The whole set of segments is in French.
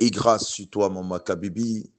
et grâce sur toi, mon Makabibi.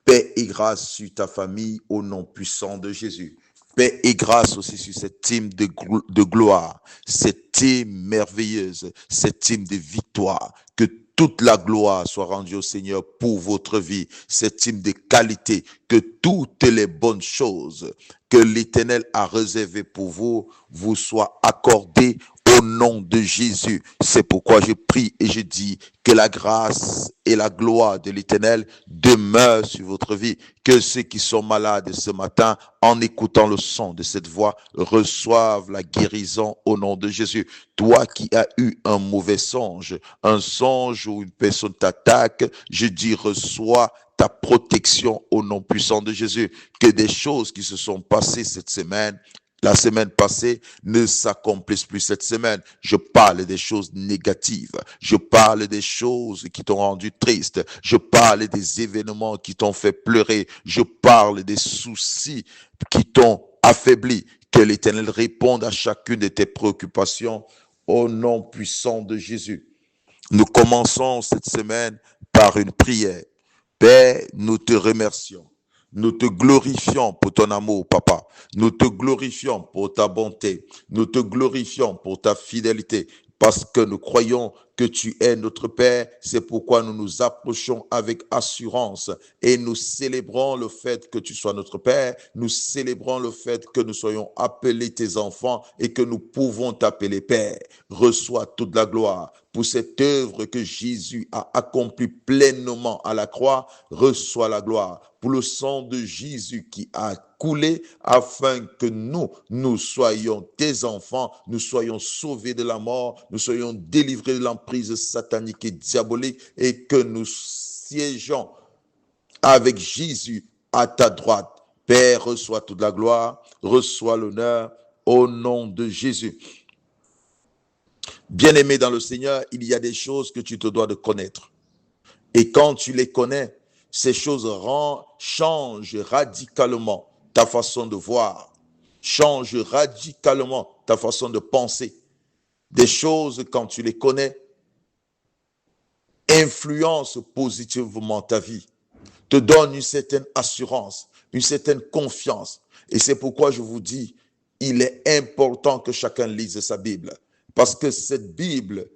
Paix et grâce sur ta famille au nom puissant de Jésus. Paix et grâce aussi sur cette team de gloire, cette team merveilleuse, cette team de victoire. Que toute la gloire soit rendue au Seigneur pour votre vie, cette team de qualité, que toutes les bonnes choses que l'Éternel a réservées pour vous, vous soient accordées au nom de Jésus. C'est pourquoi je prie et je dis que la grâce et la gloire de l'Éternel demeurent sur votre vie. Que ceux qui sont malades ce matin, en écoutant le son de cette voix, reçoivent la guérison au nom de Jésus. Toi qui as eu un mauvais songe, un songe où une personne t'attaque, je dis reçois ta protection au nom puissant de Jésus. Que des choses qui se sont passées cette semaine, la semaine passée, ne s'accomplissent plus cette semaine. Je parle des choses négatives. Je parle des choses qui t'ont rendu triste. Je parle des événements qui t'ont fait pleurer. Je parle des soucis qui t'ont affaibli. Que l'Éternel réponde à chacune de tes préoccupations au nom puissant de Jésus. Nous commençons cette semaine par une prière. Père, nous te remercions. Nous te glorifions pour ton amour, papa. Nous te glorifions pour ta bonté. Nous te glorifions pour ta fidélité. Parce que nous croyons que tu es notre Père, c'est pourquoi nous nous approchons avec assurance et nous célébrons le fait que tu sois notre Père, nous célébrons le fait que nous soyons appelés tes enfants et que nous pouvons t'appeler Père. Reçois toute la gloire pour cette œuvre que Jésus a accomplie pleinement à la croix. Reçois la gloire pour le sang de Jésus qui a coulé afin que nous soyons tes enfants, nous soyons sauvés de la mort, nous soyons délivrés de l'emprise satanique et diabolique et que nous siégeons avec Jésus à ta droite. Père, reçois toute la gloire, reçois l'honneur au nom de Jésus. Bien-aimé dans le Seigneur, il y a des choses que tu te dois de connaître. Et quand tu les connais, ces choses changent radicalement ta façon de voir, changent radicalement ta façon de penser. Des choses, quand tu les connais, influencent positivement ta vie, te donnent une certaine assurance, une certaine confiance. Et c'est pourquoi je vous dis, il est important que chacun lise sa Bible. Parce que cette Bible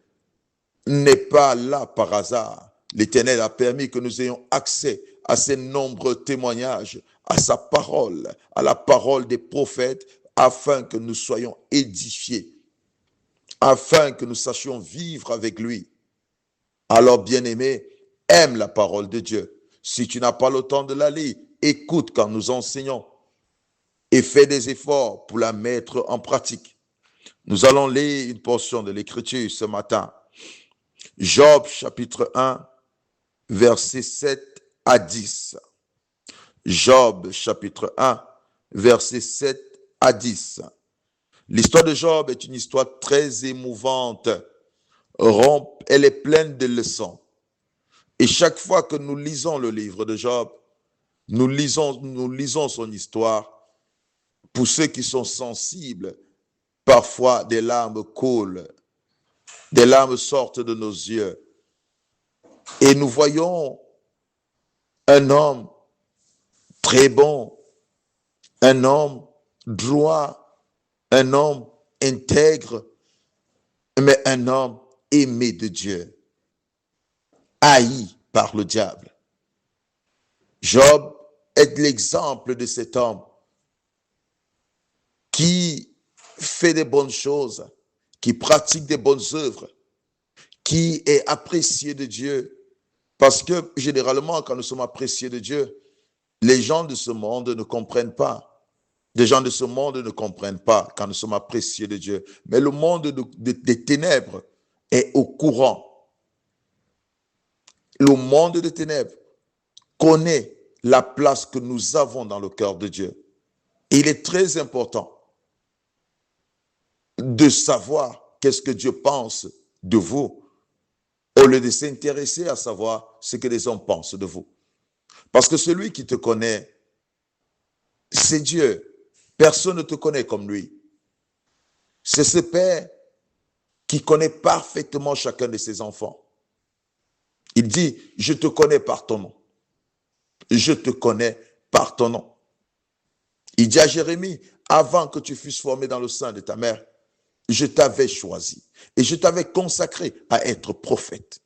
n'est pas là par hasard. L'Éternel a permis que nous ayons accès à ces nombreux témoignages, à sa parole, à la parole des prophètes, afin que nous soyons édifiés, afin que nous sachions vivre avec lui. Alors, bien-aimé, aime la parole de Dieu. Si tu n'as pas le temps de la lire, écoute quand nous enseignons et fais des efforts pour la mettre en pratique. Nous allons lire une portion de l'Écriture ce matin. Job chapitre 1, versets 7 à 10. Job chapitre 1, versets 7 à 10. L'histoire de Job est une histoire très émouvante. Elle est pleine de leçons. Et chaque fois que nous lisons le livre de Job, nous lisons son histoire. Pour ceux qui sont sensibles, parfois des larmes coulent, des larmes sortent de nos yeux. Et nous voyons un homme très bon, un homme droit, un homme intègre, mais un homme aimé de Dieu, haï par le diable. Job est l'exemple de cet homme qui fait des bonnes choses, qui pratique des bonnes œuvres, qui est apprécié de Dieu. Parce que généralement, quand nous sommes appréciés de Dieu, les gens de ce monde ne comprennent pas. Les gens de ce monde ne comprennent pas quand nous sommes appréciés de Dieu. Mais le monde des ténèbres est au courant. Le monde des ténèbres connaît la place que nous avons dans le cœur de Dieu. Et il est très important de savoir qu'est-ce que Dieu pense de vous, au lieu de s'intéresser à savoir ce que les hommes pensent de vous. Parce que celui qui te connaît, c'est Dieu. Personne ne te connaît comme lui. C'est ce Père qui connaît parfaitement chacun de ses enfants. Il dit, je te connais par ton nom. Je te connais par ton nom. Il dit à Jérémie, avant que tu fusses formé dans le sein de ta mère, je t'avais choisi et je t'avais consacré à être prophète.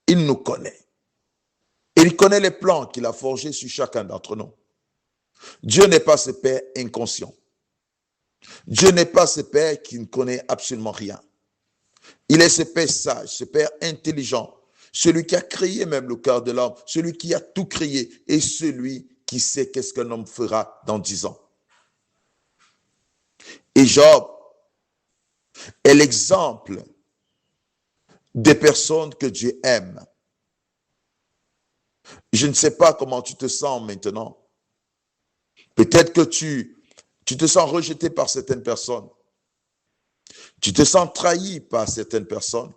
Il nous connaît. Il connaît les plans qu'il a forgés sur chacun d'entre nous. Dieu n'est pas ce Père inconscient. Dieu n'est pas ce Père qui ne connaît absolument rien. Il est ce Père sage, ce Père intelligent, celui qui a créé même le cœur de l'homme, celui qui a tout créé et celui qui sait qu'est-ce qu'un homme fera dans 10 ans. Et Job est l'exemple des personnes que Dieu aime. Je ne sais pas comment tu te sens maintenant. Peut-être que tu te sens rejeté par certaines personnes. Tu te sens trahi par certaines personnes.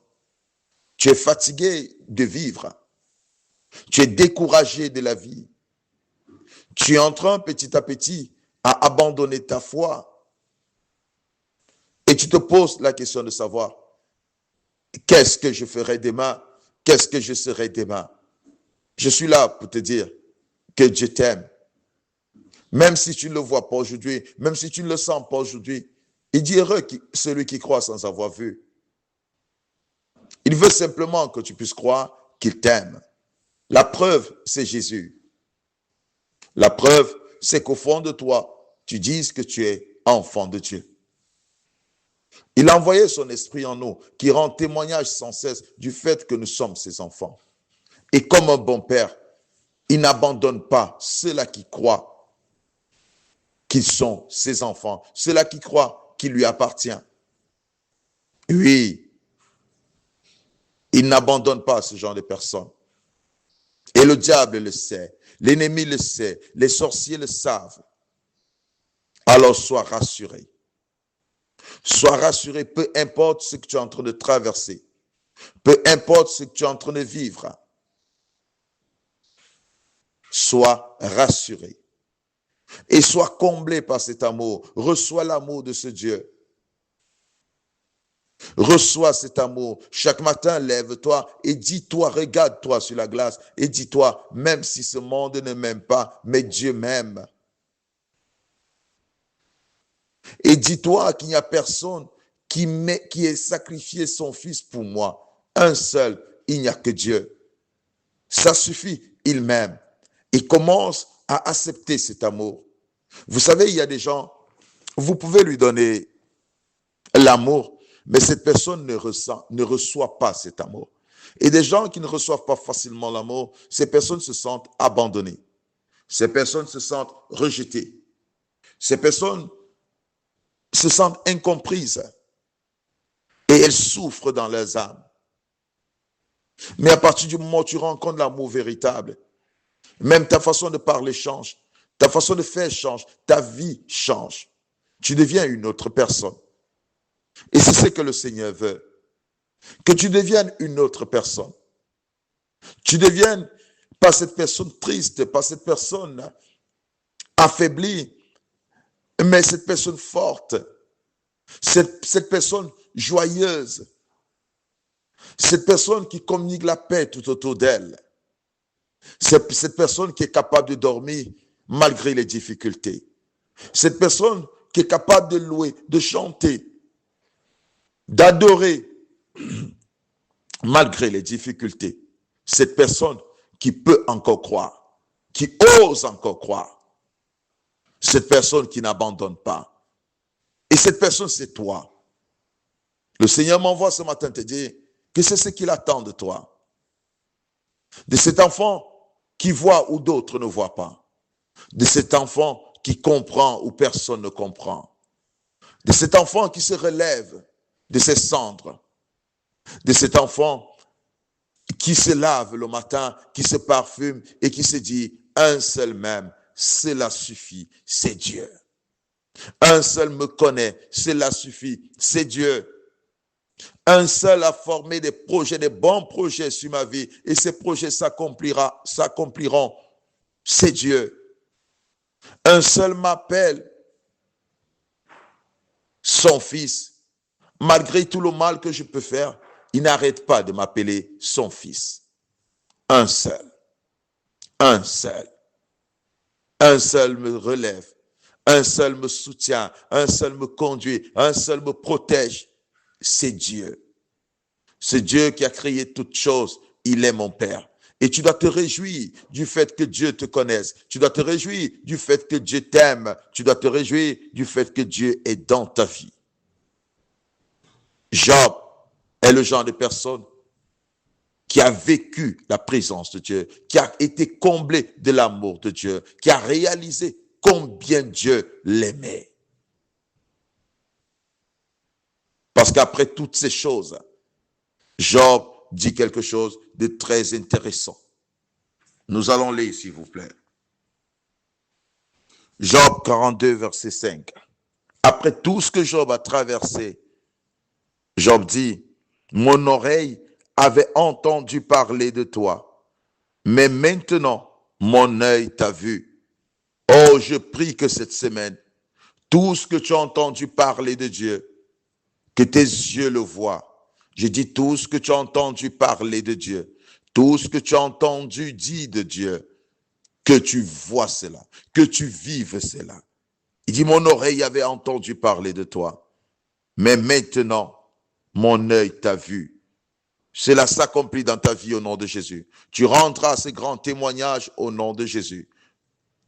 Tu es fatigué de vivre. Tu es découragé de la vie. Tu es en train petit à petit à abandonner ta foi. Et tu te poses la question de savoir, qu'est-ce que je ferai demain? Qu'est-ce que je serai demain? Je suis là pour te dire que Dieu t'aime. Même si tu ne le vois pas aujourd'hui, même si tu ne le sens pas aujourd'hui, il dit heureux celui qui croit sans avoir vu. Il veut simplement que tu puisses croire qu'il t'aime. La preuve, c'est Jésus. La preuve, c'est qu'au fond de toi, tu dises que tu es enfant de Dieu. Il a envoyé son esprit en nous, qui rend témoignage sans cesse du fait que nous sommes ses enfants. Et comme un bon père, il n'abandonne pas ceux-là qui croient qu'ils sont ses enfants, ceux-là qui croient qu'il lui appartient. Oui, il n'abandonne pas ce genre de personnes. Et le diable le sait, l'ennemi le sait, les sorciers le savent. Alors sois rassuré. Sois rassuré, peu importe ce que tu es en train de traverser, peu importe ce que tu es en train de vivre. Sois rassuré. Et sois comblé par cet amour. Reçois l'amour de ce Dieu. Reçois cet amour. Chaque matin, lève-toi et dis-toi, regarde-toi sur la glace et dis-toi, même si ce monde ne m'aime pas, mais Dieu m'aime. Et dis-toi qu'il n'y a personne qui ait sacrifié son fils pour moi. Un seul, il n'y a que Dieu. Ça suffit, il m'aime. Et commence à accepter cet amour. Vous savez, il y a des gens, vous pouvez lui donner l'amour, mais cette personne ne reçoit pas cet amour. Et des gens qui ne reçoivent pas facilement l'amour, ces personnes se sentent abandonnées. Ces personnes se sentent rejetées. Ces personnes se sentent incomprises. Et elles souffrent dans leurs âmes. Mais à partir du moment où tu rencontres l'amour véritable, même ta façon de parler change, ta façon de faire change, ta vie change. Tu deviens une autre personne. Et c'est ce que le Seigneur veut. Que tu deviennes une autre personne. Tu deviennes pas cette personne triste, pas cette personne affaiblie, mais cette personne forte, cette personne joyeuse, cette personne qui communique la paix tout autour d'elle. Cette personne qui est capable de dormir malgré les difficultés. Cette personne qui est capable de louer, de chanter, d'adorer malgré les difficultés. Cette personne qui peut encore croire, qui ose encore croire. Cette personne qui n'abandonne pas. Et cette personne, c'est toi. Le Seigneur m'envoie ce matin te dire que c'est ce qu'il attend de toi. De cet enfant qui voit où d'autres ne voient pas. De cet enfant qui comprend où personne ne comprend. De cet enfant qui se relève de ses cendres. De cet enfant qui se lave le matin, qui se parfume et qui se dit, un seul même, cela suffit, c'est Dieu. Un seul me connaît, cela suffit, c'est Dieu. Un seul a formé des projets, des bons projets sur ma vie et ces projets s'accompliront, c'est Dieu. Un seul m'appelle son fils. Malgré tout le mal que je peux faire, il n'arrête pas de m'appeler son fils. un seul, un seul, un seul me relève, un seul me soutient, un seul me conduit, un seul me protège. C'est Dieu. C'est Dieu qui a créé toutes choses. Il est mon Père. Et tu dois te réjouir du fait que Dieu te connaisse. Tu dois te réjouir du fait que Dieu t'aime. Tu dois te réjouir du fait que Dieu est dans ta vie. Job est le genre de personne qui a vécu la présence de Dieu, qui a été comblé de l'amour de Dieu, qui a réalisé combien Dieu l'aimait. Parce qu'après toutes ces choses, Job dit quelque chose de très intéressant. Nous allons lire, s'il vous plaît. Job 42, verset 5. Après tout ce que Job a traversé, Job dit, mon oreille avait entendu parler de toi, mais maintenant, mon œil t'a vu. Oh, je prie que cette semaine, tout ce que tu as entendu parler de Dieu, que tes yeux le voient. Je dis tout ce que tu as entendu parler de Dieu, tout ce que tu as entendu dire de Dieu, que tu vois cela, que tu vives cela. Il dit, mon oreille avait entendu parler de toi, mais maintenant, mon œil t'a vu. Cela s'accomplit dans ta vie au nom de Jésus. Tu rendras ce grand témoignage au nom de Jésus.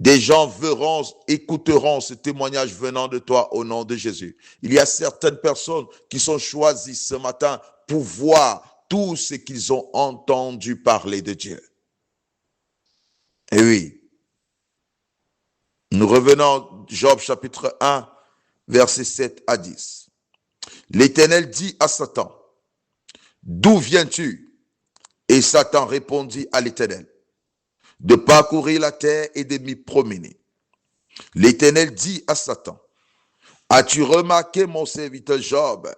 Des gens verront, écouteront ce témoignage venant de toi au nom de Jésus. Il y a certaines personnes qui sont choisies ce matin pour voir tout ce qu'ils ont entendu parler de Dieu. Et oui, nous revenons Job chapitre 1, versets 7 à 10. L'Éternel dit à Satan, d'où viens-tu? Et Satan répondit à l'Éternel, de parcourir la terre et de m'y promener. L'Éternel dit à Satan, as-tu remarqué mon serviteur Job?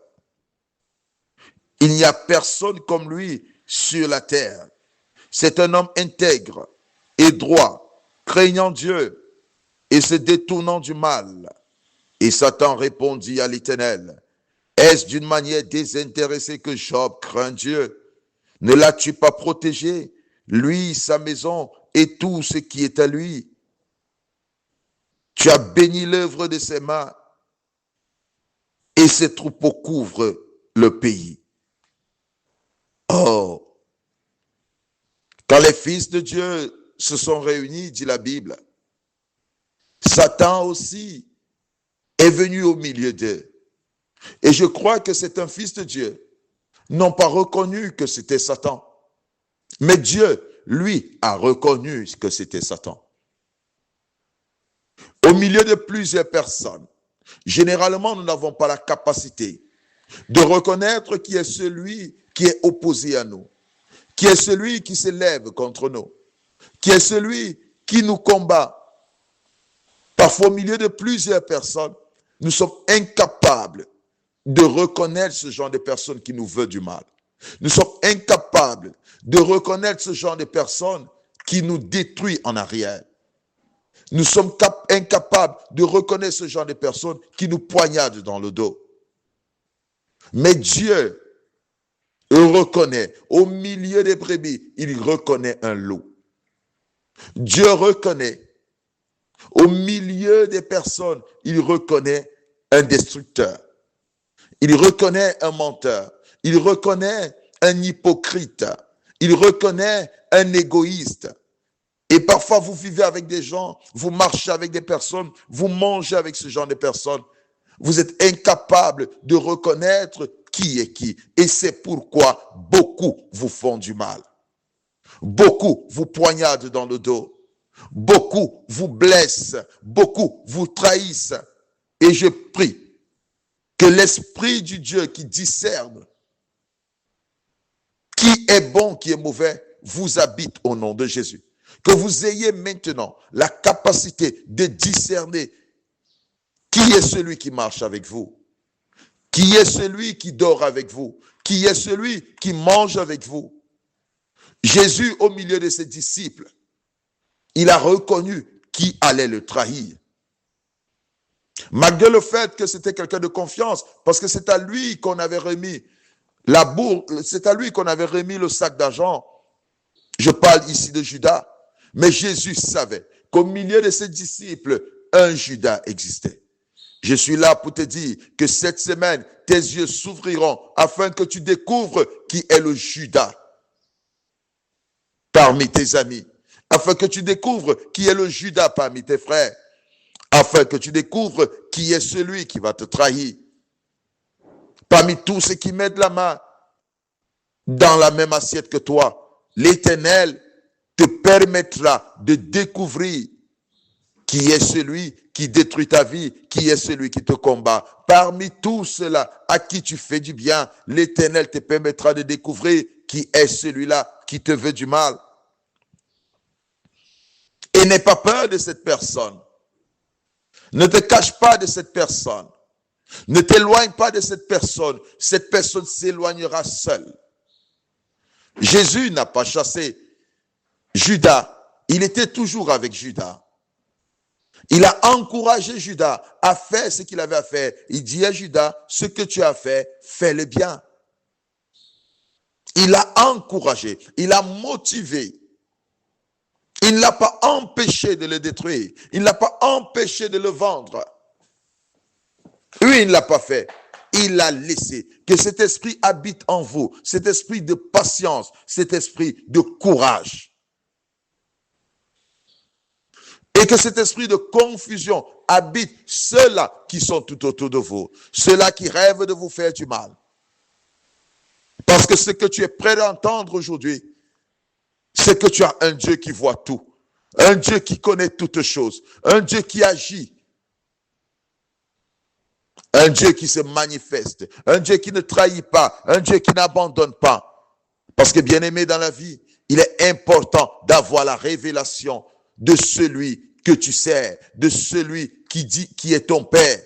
Il n'y a personne comme lui sur la terre. C'est un homme intègre et droit, craignant Dieu et se détournant du mal. Et Satan répondit à l'Éternel, est-ce d'une manière désintéressée que Job craint Dieu? Ne l'as-tu pas protégé, lui, sa maison et tout ce qui est à lui? Tu as béni l'œuvre de ses mains et ses troupeaux couvrent le pays. Oh, quand les fils de Dieu se sont réunis, dit la Bible, Satan aussi est venu au milieu d'eux. Et je crois que c'est un fils de Dieu n'ont pas reconnu que c'était Satan. Mais Dieu, lui, a reconnu que c'était Satan. Au milieu de plusieurs personnes, généralement, nous n'avons pas la capacité de reconnaître qui est celui qui est opposé à nous, qui est celui qui s'élève contre nous, qui est celui qui nous combat. Parfois, au milieu de plusieurs personnes, nous sommes incapables de reconnaître ce genre de personnes qui nous veut du mal. Nous sommes incapables de reconnaître ce genre de personnes qui nous détruit en arrière. Nous sommes incapables de reconnaître ce genre de personnes qui nous poignardent dans le dos. Mais Dieu reconnaît, au milieu des brebis, il reconnaît un loup. Dieu reconnaît, au milieu des personnes, il reconnaît un destructeur. Il reconnaît un menteur. Il reconnaît un hypocrite. Il reconnaît un égoïste. Et parfois, vous vivez avec des gens, vous marchez avec des personnes, vous mangez avec ce genre de personnes. Vous êtes incapable de reconnaître qui est qui. Et c'est pourquoi beaucoup vous font du mal. Beaucoup vous poignardent dans le dos. Beaucoup vous blessent. Beaucoup vous trahissent. Et je prie que l'Esprit du Dieu qui discerne qui est bon, qui est mauvais, vous habite au nom de Jésus. Que vous ayez maintenant la capacité de discerner qui est celui qui marche avec vous, qui est celui qui dort avec vous, qui est celui qui mange avec vous. Jésus, au milieu de ses disciples, il a reconnu qui allait le trahir. Malgré le fait que c'était quelqu'un de confiance, parce que c'est à lui qu'on avait remis c'est à lui qu'on avait remis le sac d'argent. Je parle ici de Judas. Mais Jésus savait qu'au milieu de ses disciples, un Judas existait. Je suis là pour te dire que cette semaine, tes yeux s'ouvriront afin que tu découvres qui est le Judas parmi tes amis, afin que tu découvres qui est le Judas parmi tes frères, afin que tu découvres qui est celui qui va te trahir. Parmi tous ceux qui mettent la main dans la même assiette que toi, l'Éternel te permettra de découvrir qui est celui qui détruit ta vie, qui est celui qui te combat. Parmi tous ceux-là à qui tu fais du bien, l'Éternel te permettra de découvrir qui est celui-là qui te veut du mal. Et n'aie pas peur de cette personne. Ne te cache pas de cette personne. Ne t'éloigne pas de cette personne. Cette personne s'éloignera seule. Jésus n'a pas chassé Judas. Il était toujours avec Judas. Il a encouragé Judas à faire ce qu'il avait à faire. Il dit à Judas, ce que tu as fait, fais-le bien. Il l'a encouragé, il l'a motivé. Il ne l'a pas empêché de le détruire. Il ne l'a pas empêché de le vendre. Lui, il ne l'a pas fait. Il l'a laissé. Que cet esprit habite en vous. Cet esprit de patience. Cet esprit de courage. Et que cet esprit de confusion habite ceux-là qui sont tout autour de vous. Ceux-là qui rêvent de vous faire du mal. Parce que ce que tu es prêt d'entendre aujourd'hui, c'est que tu as un Dieu qui voit tout. Un Dieu qui connaît toutes choses. Un Dieu qui agit. Un Dieu qui se manifeste. Un Dieu qui ne trahit pas. Un Dieu qui n'abandonne pas. Parce que bien aimé dans la vie, il est important d'avoir la révélation de celui que tu sers, de celui qui est ton Père.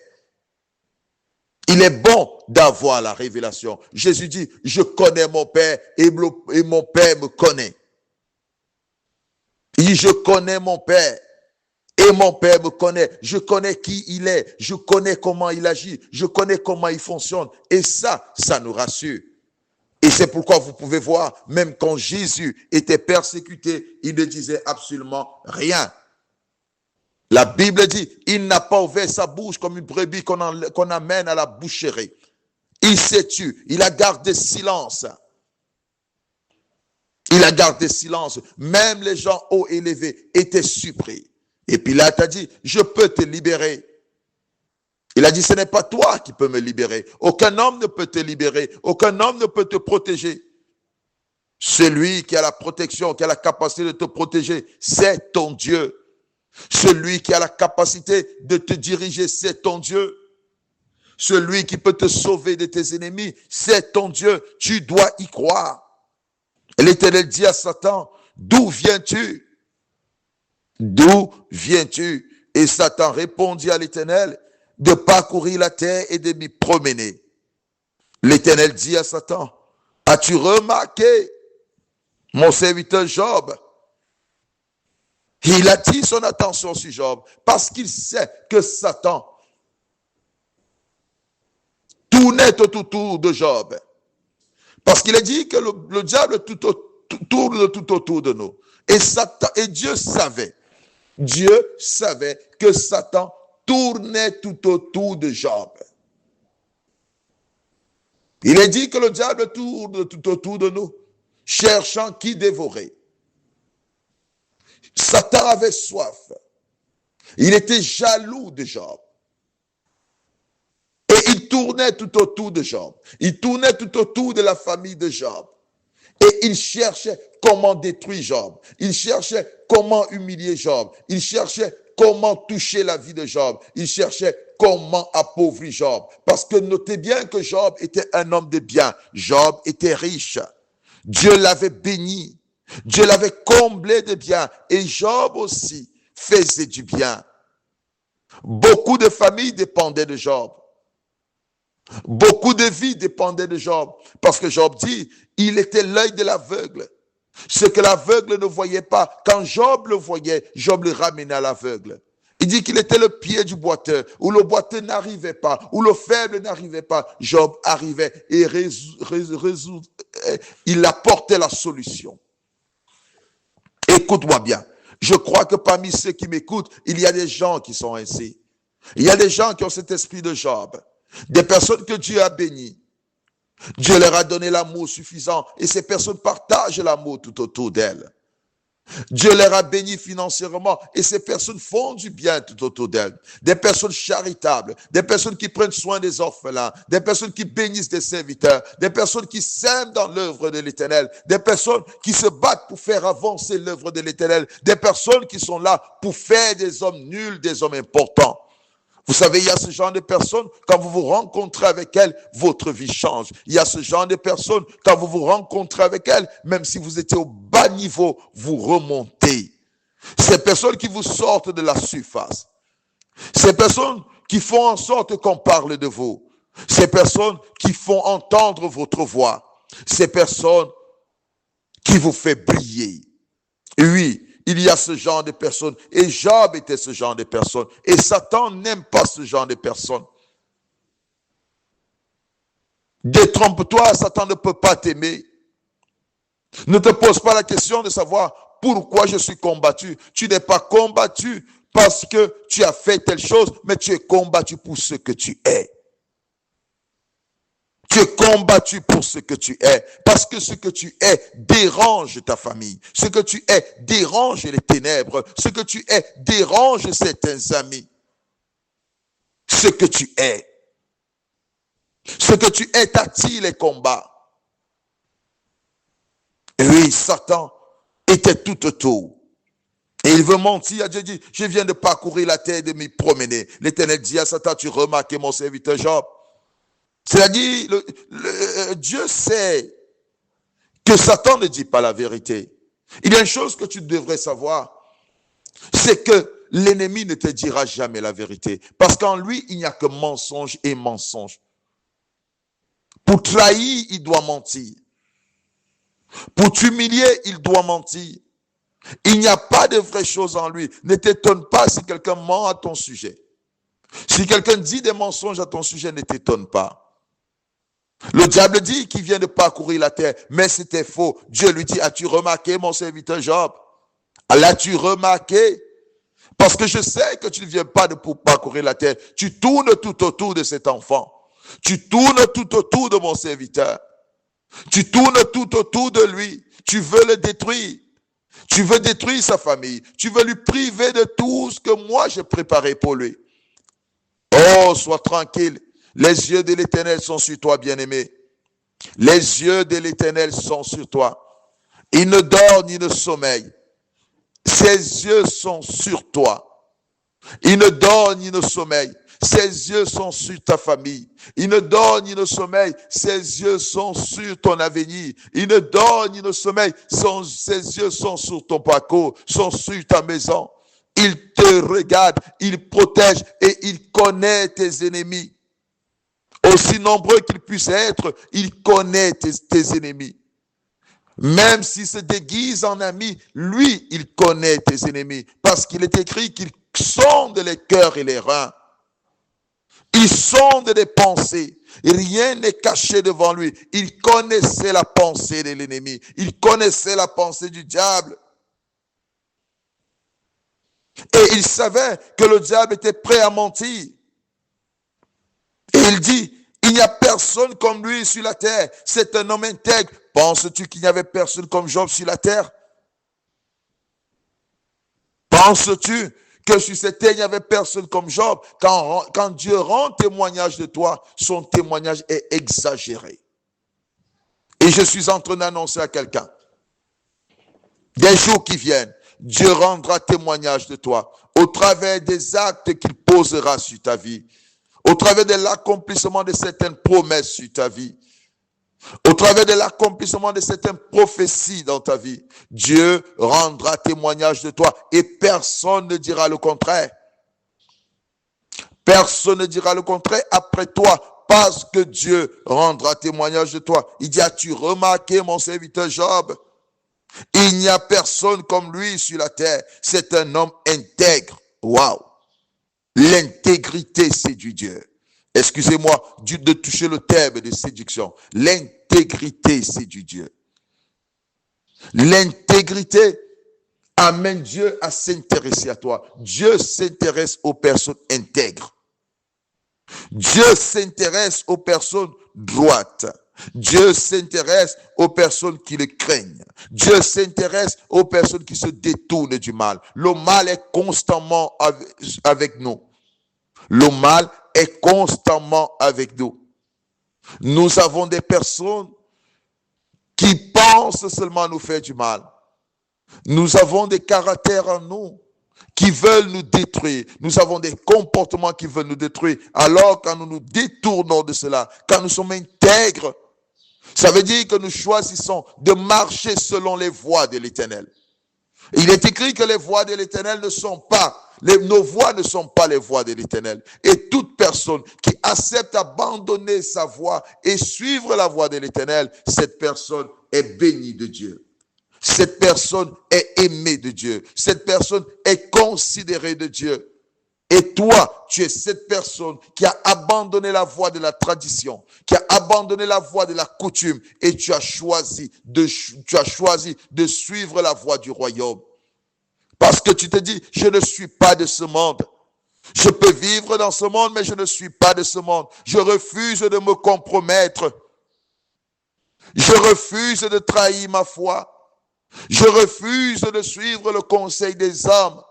Il est bon d'avoir la révélation. Jésus dit, je connais mon Père et mon Père me connaît. Il dit, je connais mon Père et mon Père me connaît. Je connais qui il est. Je connais comment il agit. Je connais comment il fonctionne. Et ça nous rassure. Et c'est pourquoi vous pouvez voir, même quand Jésus était persécuté, il ne disait absolument rien. La Bible dit, il n'a pas ouvert sa bouche comme une brebis qu'on amène à la boucherie. Il s'est tu, il a gardé silence. Il a gardé silence. Même les gens hauts élevés étaient surpris. Et Pilate a dit, je peux te libérer. Il a dit, ce n'est pas toi qui peux me libérer. Aucun homme ne peut te libérer. Aucun homme ne peut te protéger. Celui qui a la protection, qui a la capacité de te protéger, c'est ton Dieu. Celui qui a la capacité de te diriger, c'est ton Dieu. Celui qui peut te sauver de tes ennemis, c'est ton Dieu. Tu dois y croire. Et l'Éternel dit à Satan, d'où viens-tu? D'où viens-tu? Et Satan répondit à l'Éternel, de parcourir la terre et de m'y promener. L'Éternel dit à Satan, as-tu remarqué mon serviteur Job? Il attire son attention sur Job parce qu'il sait que Satan tournait tout autour de Job. Parce qu'il a dit que le diable tourne tout autour de nous. Et Dieu savait que Satan tournait tout autour de Job. Il est dit que le diable tourne tout autour de nous, cherchant qui dévorer. Satan avait soif. Il était jaloux de Job. Et il tournait tout autour de Job. Il tournait tout autour de la famille de Job. Et il cherchait comment détruire Job. Il cherchait comment humilier Job. Il cherchait comment toucher la vie de Job. Il cherchait comment appauvrir Job. Parce que notez bien que Job était un homme de bien. Job était riche. Dieu l'avait béni. Dieu l'avait comblé de bien. Et Job aussi faisait du bien. Beaucoup de familles dépendaient de Job. Beaucoup de vies dépendaient de Job. Parce que Job dit, il était l'œil de l'aveugle. Ce que l'aveugle ne voyait pas, quand Job le voyait, Job le ramenait à l'aveugle. Il dit qu'il était le pied du boiteux, où le boiteux n'arrivait pas, où le faible n'arrivait pas. Job arrivait et il apportait la solution. Écoute-moi bien. Je crois que parmi ceux qui m'écoutent, il y a des gens qui sont ainsi. Il y a des gens qui ont cet esprit de Job. Des personnes que Dieu a bénies. Dieu leur a donné l'amour suffisant et ces personnes partagent l'amour tout autour d'elles. Dieu leur a béni financièrement et ces personnes font du bien tout autour d'elles. Des personnes charitables, des personnes qui prennent soin des orphelins, des personnes qui bénissent des serviteurs, des personnes qui s'aiment dans l'œuvre de l'Éternel, des personnes qui se battent pour faire avancer l'œuvre de l'Éternel, des personnes qui sont là pour faire des hommes nuls, des hommes importants. Vous savez, il y a ce genre de personnes, quand vous vous rencontrez avec elles, votre vie change. Il y a ce genre de personnes, quand vous vous rencontrez avec elles, même si vous étiez au bas niveau, vous remontez. Ces personnes qui vous sortent de la surface. Ces personnes qui font en sorte qu'on parle de vous. Ces personnes qui font entendre votre voix. Ces personnes qui vous font briller. Et oui, il y a ce genre de personnes. Et Job était ce genre de personnes. Et Satan n'aime pas ce genre de personnes. Détrompe-toi, Satan ne peut pas t'aimer. Ne te pose pas la question de savoir pourquoi je suis combattu. Tu n'es pas combattu parce que tu as fait telle chose, mais tu es combattu pour ce que tu es. Tu es combattu pour ce que tu es, parce que ce que tu es dérange ta famille. Ce que tu es dérange les ténèbres. Ce que tu es dérange certains amis. Ce que tu es. Ce que tu es t'attire les combats. Et oui, Satan était tout autour. Et il veut mentir. Dieu dit, je viens de parcourir la terre et de m'y promener. L'Éternel dit à Satan, tu remarques mon serviteur Job. C'est-à-dire, Dieu sait que Satan ne dit pas la vérité. Il y a une chose que tu devrais savoir, c'est que l'ennemi ne te dira jamais la vérité. Parce qu'en lui, il n'y a que mensonge et mensonge. Pour trahir, il doit mentir. Pour t'humilier, il doit mentir. Il n'y a pas de vraies choses en lui. Ne t'étonne pas si quelqu'un ment à ton sujet. Si quelqu'un dit des mensonges à ton sujet, ne t'étonne pas. Le diable dit qu'il vient de parcourir la terre, mais c'était faux. Dieu lui dit, as-tu remarqué mon serviteur Job? L'as-tu remarqué? Parce que je sais que tu ne viens pas de pour parcourir la terre. Tu tournes tout autour de cet enfant. Tu tournes tout autour de mon serviteur. Tu tournes tout autour de lui. Tu veux le détruire. Tu veux détruire sa famille. Tu veux lui priver de tout ce que moi j'ai préparé pour lui. Oh, sois tranquille. Les yeux de l'Éternel sont sur toi, bien-aimé. Les yeux de l'Éternel sont sur toi. Il ne dort ni ne sommeille. Ses yeux sont sur toi. Il ne dort ni ne sommeille. Ses yeux sont sur ta famille. Il ne dort ni ne sommeille. Ses yeux sont sur ton avenir. Il ne dort ni ne sommeille. Ses yeux sont sur ton parcours, sont sur ta maison. Il te regarde, il protège et il connaît tes ennemis. Aussi nombreux qu'ils puissent être, il connaît tes ennemis. Même s'ils se déguisent en amis, lui, il connaît tes ennemis. Parce qu'il est écrit qu'il sonde les cœurs et les reins. Il sonde les pensées. Rien n'est caché devant lui. Il connaissait la pensée de l'ennemi. Il connaissait la pensée du diable. Et il savait que le diable était prêt à mentir. Et il dit, il n'y a personne comme lui sur la terre. C'est un homme intègre. Penses-tu qu'il n'y avait personne comme Job sur la terre? Penses-tu que sur cette terre, il n'y avait personne comme Job? Quand Dieu rend témoignage de toi, son témoignage est exagéré. Et je suis en train d'annoncer à quelqu'un, des jours qui viennent, Dieu rendra témoignage de toi au travers des actes qu'il posera sur ta vie. Au travers de l'accomplissement de certaines promesses sur ta vie. Au travers de l'accomplissement de certaines prophéties dans ta vie. Dieu rendra témoignage de toi et personne ne dira le contraire. Personne ne dira le contraire après toi parce que Dieu rendra témoignage de toi. Il dit, as-tu remarqué mon serviteur Job? Il n'y a personne comme lui sur la terre. C'est un homme intègre. Waouh! L'intégrité, c'est du Dieu. Excusez-moi de toucher le terme de séduction. L'intégrité, c'est du Dieu. L'intégrité amène Dieu à s'intéresser à toi. Dieu s'intéresse aux personnes intègres. Dieu s'intéresse aux personnes droites. Dieu s'intéresse aux personnes qui le craignent. Dieu s'intéresse aux personnes qui se détournent du mal. Le mal est constamment avec nous. Le mal est constamment avec nous. Nous avons des personnes qui pensent seulement nous faire du mal. Nous avons des caractères en nous qui veulent nous détruire. Nous avons des comportements qui veulent nous détruire. Alors, quand nous nous détournons de cela, quand nous sommes intègres, ça veut dire que nous choisissons de marcher selon les voies de l'Éternel. Il est écrit que les voies de l'Éternel ne sont pas, nos voies ne sont pas les voies de l'Éternel. Et toute personne qui accepte d'abandonner sa voie et suivre la voie de l'Éternel, cette personne est bénie de Dieu. Cette personne est aimée de Dieu. Cette personne est considérée de Dieu. Et toi, tu es cette personne qui a abandonné la voie de la tradition, qui a abandonné la voie de la coutume, et tu as choisi de suivre la voie du royaume. Parce que tu te dis, je ne suis pas de ce monde. Je peux vivre dans ce monde, mais je ne suis pas de ce monde. Je refuse de me compromettre. Je refuse de trahir ma foi. Je refuse de suivre le conseil des hommes.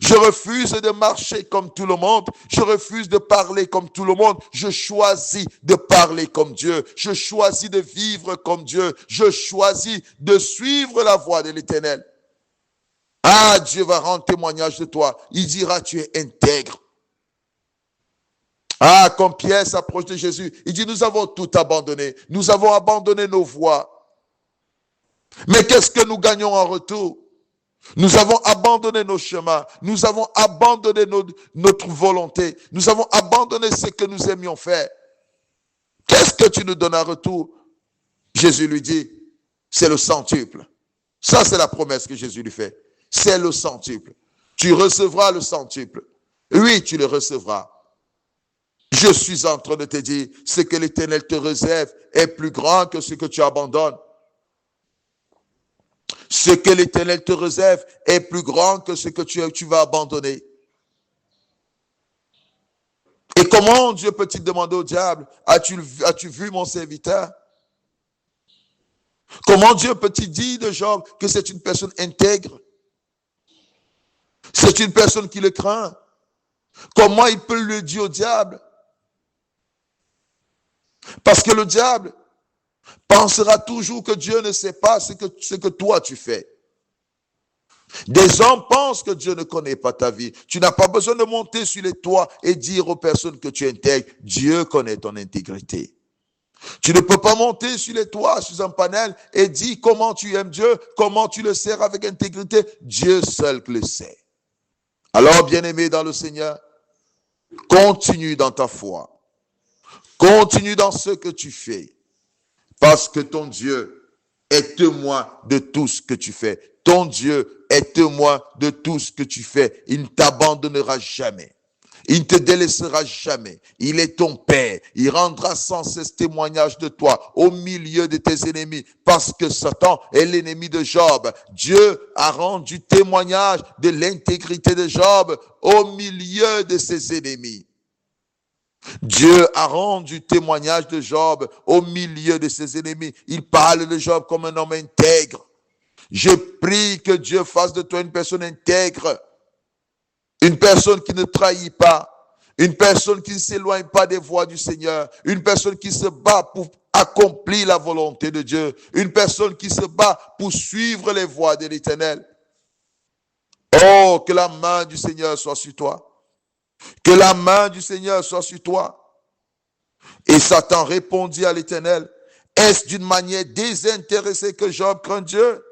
Je refuse de marcher comme tout le monde. Je refuse de parler comme tout le monde. Je choisis de parler comme Dieu. Je choisis de vivre comme Dieu. Je choisis de suivre la voie de l'Éternel. Ah, Dieu va rendre témoignage de toi. Il dira, tu es intègre. Ah, quand Pierre s'approche de Jésus, il dit, nous avons tout abandonné. Nous avons abandonné nos voies. Mais qu'est-ce que nous gagnons en retour? Nous avons abandonné nos chemins. Nous avons abandonné notre volonté. Nous avons abandonné ce que nous aimions faire. Qu'est-ce que tu nous donnes en retour? Jésus lui dit, c'est le centuple. Ça, c'est la promesse que Jésus lui fait. C'est le centuple. Tu recevras le centuple. Oui, tu le recevras. Je suis en train de te dire, ce que l'Éternel te réserve est plus grand que ce que tu abandonnes. Ce que l'Éternel te réserve est plus grand que ce que tu vas abandonner. Et comment Dieu peut-il demander au diable, as-tu vu mon serviteur? Comment Dieu peut-il dire de Job que c'est une personne intègre? C'est une personne qui le craint. Comment il peut le dire au diable? Parce que le diable pensera toujours que Dieu ne sait pas ce que toi tu fais. Des hommes pensent que Dieu ne connaît pas ta vie. Tu n'as pas besoin de monter sur les toits et dire aux personnes que tu intègres. Dieu connaît ton intégrité. Tu ne peux pas monter sur les toits, sur un panel et dire comment tu aimes Dieu, comment tu le sers avec intégrité. Dieu seul le sait. Alors, bien-aimé dans le Seigneur, continue dans ta foi. Continue dans ce que tu fais. Parce que ton Dieu est témoin de tout ce que tu fais. Ton Dieu est témoin de tout ce que tu fais. Il ne t'abandonnera jamais. Il ne te délaissera jamais. Il est ton Père. Il rendra sans cesse témoignage de toi au milieu de tes ennemis. Parce que Satan est l'ennemi de Job. Dieu a rendu témoignage de l'intégrité de Job au milieu de ses ennemis. Dieu a rendu témoignage de Job au milieu de ses ennemis. Il parle de Job comme un homme intègre. Je prie que Dieu fasse de toi une personne intègre, une personne qui ne trahit pas, une personne qui ne s'éloigne pas des voies du Seigneur, une personne qui se bat pour accomplir la volonté de Dieu, une personne qui se bat pour suivre les voies de l'Éternel. Oh, que la main du Seigneur soit sur toi. Que la main du Seigneur soit sur toi. Et Satan répondit à l'Éternel, est-ce d'une manière désintéressée que Job craint Dieu?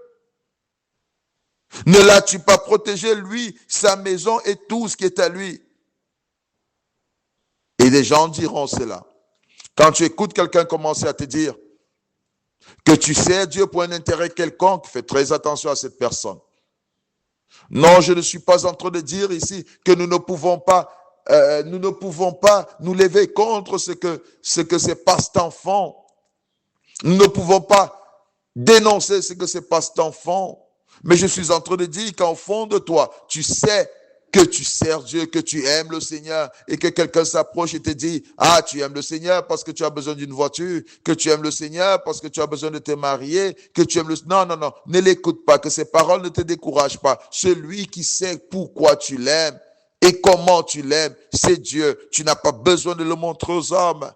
Ne l'as-tu pas protégé, lui, sa maison et tout ce qui est à lui? Et les gens diront cela. Quand tu écoutes quelqu'un commencer à te dire que tu sers Dieu pour un intérêt quelconque, fais très attention à cette personne. Non, je ne suis pas en train de dire ici que nous ne pouvons pas nous lever contre ce que ces pasteurs font. Nous ne pouvons pas dénoncer ce que ces pasteurs font. Mais je suis en train de dire qu'au fond de toi, tu sais que tu sers Dieu, que tu aimes le Seigneur et que quelqu'un s'approche et te dit, ah, tu aimes le Seigneur parce que tu as besoin d'une voiture, que tu aimes le Seigneur parce que tu as besoin de te marier, que tu aimes le... Non, non, non, ne l'écoute pas, que ces paroles ne te découragent pas. Celui qui sait pourquoi tu l'aimes et comment tu l'aimes, c'est Dieu. Tu n'as pas besoin de le montrer aux hommes.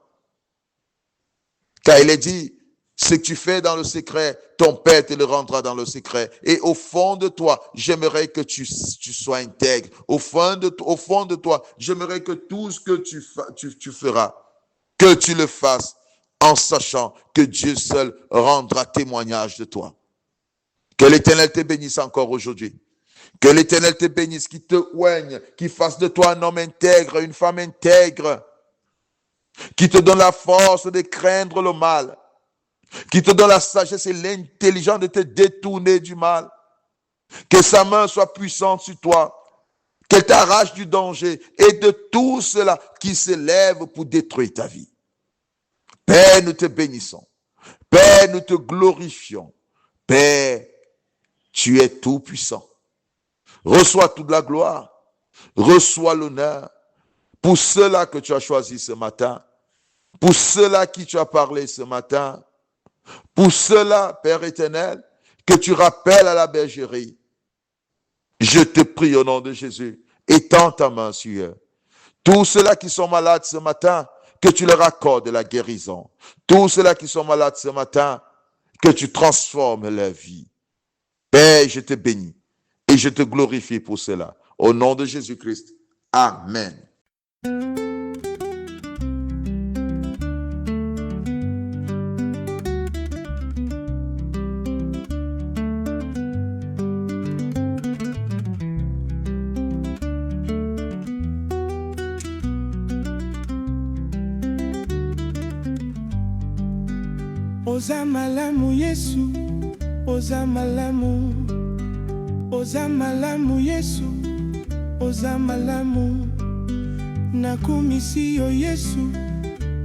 Car il est dit, ce que tu fais dans le secret, ton Père te le rendra dans le secret. Et au fond de toi, j'aimerais que tu sois intègre. Au fond de toi, j'aimerais que tout ce que tu feras, que tu le fasses en sachant que Dieu seul rendra témoignage de toi. Que l'Éternel te bénisse encore aujourd'hui. Que l'Éternel te bénisse, qu'il te oigne, qu'il fasse de toi un homme intègre, une femme intègre, qui te donne la force de craindre le mal, qui te donne la sagesse et l'intelligence de te détourner du mal. Que sa main soit puissante sur toi, qu'elle t'arrache du danger et de tout cela qui se lève pour détruire ta vie. Père, nous te bénissons. Père, nous te glorifions. Père, tu es tout puissant. Reçois toute la gloire. Reçois l'honneur pour ceux-là que tu as choisi ce matin, pour ceux-là qui tu as parlé ce matin, pour ceux-là, Père éternel, que tu rappelles à la bergerie. Je te prie au nom de Jésus, étends ta main sur eux. Tous ceux-là qui sont malades ce matin, que tu leur accordes la guérison. Tous ceux-là qui sont malades ce matin, que tu transformes leur vie. Père, je te bénis et je te glorifie pour cela. Au nom de Jésus-Christ. Amen. Oza malamu Yesu, oza malamu, oza malamu Yesu, oza malamu. Nakumisi yo Yesu,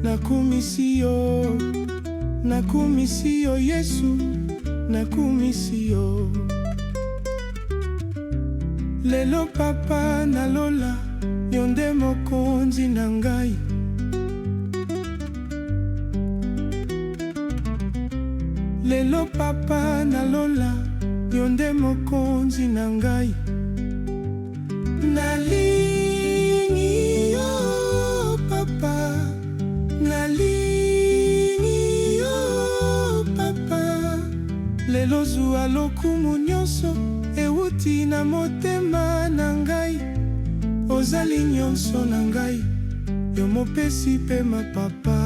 nakumisi yo, nakumisi yo Yesu, nakumisi yo. Lelo papa nalola, yonde mokonzi na ngai. Lelo papa nalola, yonde mokonzi na ngai. Nalingi yo papa, nalingi yo papa. Lelo zuwa lokumu nyonso, euti na motema na ngai. Ozali nyonso na ngai, yo mopesi pe ma papa.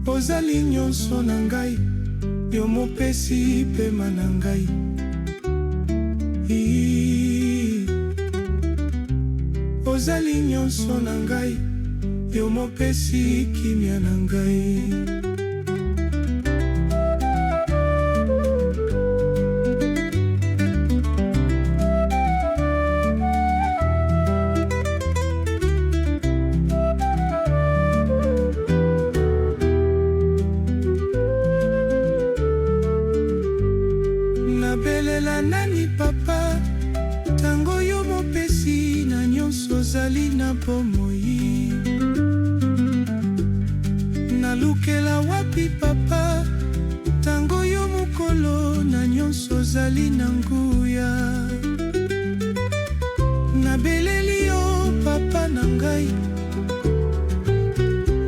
Ozali nyonso na ngai, yo mopesi pema na ngai. Ozali nyonso na ngai, yo mopesi kimia na ngai. Nabelela nani papa, tango yo mopesi na nyonso zali na bomoi. Nalukela wapi papa, tango yo mokolo na nyonso zali na nguya. Nabeleli yo papa na ngai,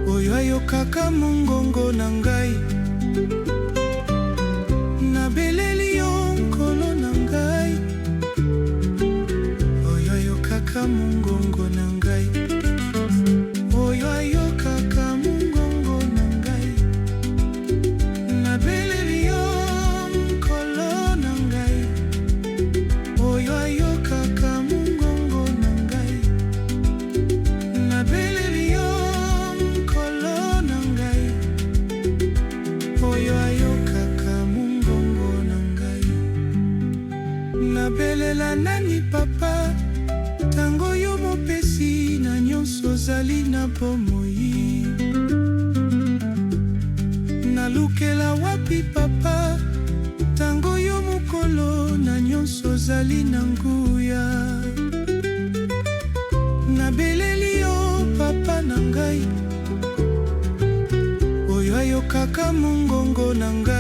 oyo ayokaka mongongo na ngai. Nabeleli yo nkolo na ngai, oyo ayokaka mongongo na ngai. Oyo ayokaka mongongo na ngai. Nabeleli yo nkolo na ngai, oyo ayokaka mongongo na ngai. Nabeleli yo nkolo na ngai, oyo ayokaka mongongo na ngai. Nabelela nani papa, tango yo mopesi na nyonso zali na bomoi. nalukela wapi papa, tango yo mokolo na nyonso ozali na nguya. Nabeleli yo papa na ngai, oyo ayokaka mongongo na ngai.